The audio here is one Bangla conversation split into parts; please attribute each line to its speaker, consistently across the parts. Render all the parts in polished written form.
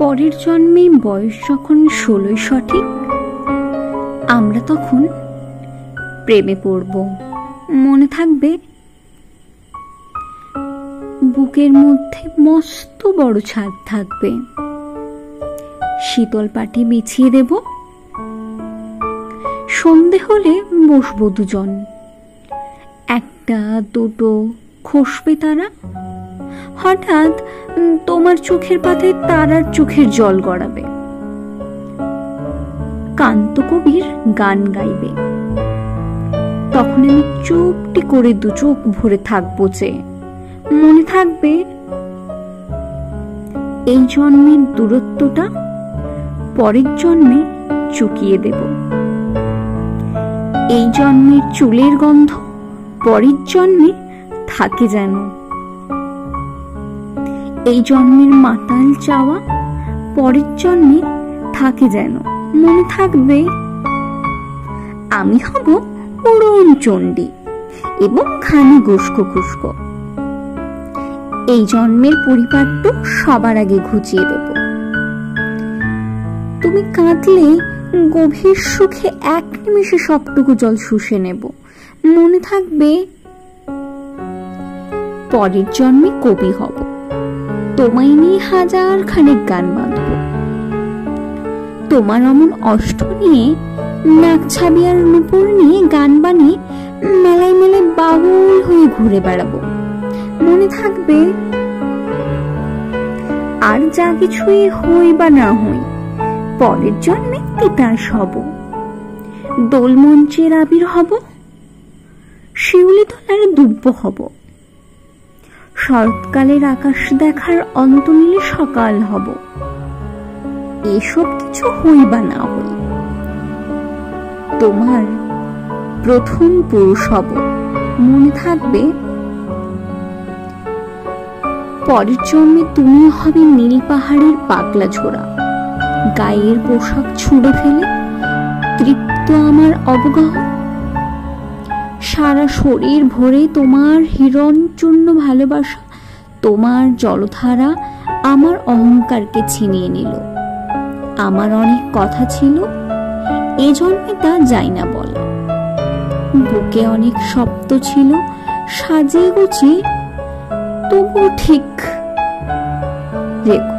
Speaker 1: পরের জন্মে বয়স যখন 16 সঠিক, আমরা তখন প্রেমে পড়ব। মনে থাকবে বুকের মধ্যে মস্ত বড় ছাদ থাকবে, শীতল পাটি বিছিয়ে দেব, সন্ধে হলে বসবো দুজন, একটা দুটো খসবে তারা, হঠাৎ তোমার চোখের পাতায় তারার চোখের জল গড়াবে, কান্ত কবির গান গাইবে, তখন আমি চুপটি করে দু চোখ ভরে থাকবো যে। মনে থাকবে এই জন্মের দূরত্বটা পরের জন্মে চুকিয়ে দেব, এই জন্মের চুলের গন্ধ পরের জন্মে থাকে যেন, এই জন্মের মাতাল চাওয়া পরের জন্মে থাকে যেন। মনে থাকবে আমি হব উড়ন চণ্ডী এবং খানি গুস্কো খুস্কো, এই জন্মের পরিপাট্য সবার আগে ঘুচিয়ে দেব, তুমি কাঁদলে গভীর সুখে এক নিমেষে সবটুকু জল শুষে নেব। মনে থাকবে পরের জন্মে কবি হব, তোমায় নিয়ে হাজার খানেক গান বাঁধব, তোমার অমন অষ্ট নিয়ে নাক ছাবি আর নুপুর নিয়ে গান বানিয়ে মেলায় মেলায় বাউল হয়ে ঘুরে বেড়াবো। মনে থাকবে আর যা কিছুই হই বা না হই, পরের জন্মে তিতাস হব, দোলমঞ্চের আবির হব, শিউলি তলার দুব্য হব, শরৎকালের আকাশ দেখার অন্ত নীলে সকাল হব, এসব কিছু হই বা না হই, তোমার প্রথম পুরুষ হব। মনে থাকবে পরের জন্মে তুমি হবে নীল পাহাড়ের পাগলা ঝোড়া, গায়ের পোশাক ছুঁড়ে ফেলে তৃপ্ত আমার অবগাহ, সারা শরীর ভরে তোমার হিরণ চূর্ণ ভালোবাসা, তোমার জলধারা আমার অহংকারকে ছিনিয়ে নিল, আমার অনেক কথা ছিল এ জন্মে তা যাই না বলা, বুকে অনেক শব্দ ছিল সাজিয়ে গুছিয়ে তবু ঠিক রেখো,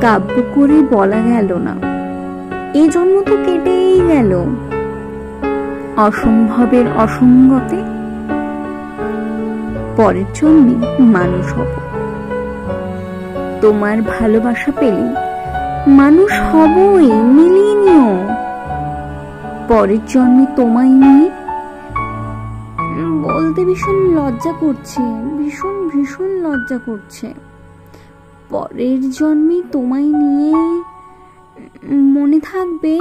Speaker 1: কাব্য করে বলা গেল না, এ জন্ম তো কেটেই গেল, অসম্ভবের অসঙ্গতে পরের জন্মে মানুষ হব, তোমার ভালোবাসা পেলে মানুষ হবই, মিলিয়ে নিও, পরের জন্মে তোমায় নিয়ে। বলতে ভীষণ লজ্জা করছে, ভীষণ ভীষণ লজ্জা করছে, পরের জন্মে তোমায় নিয়ে। মনে থাকবে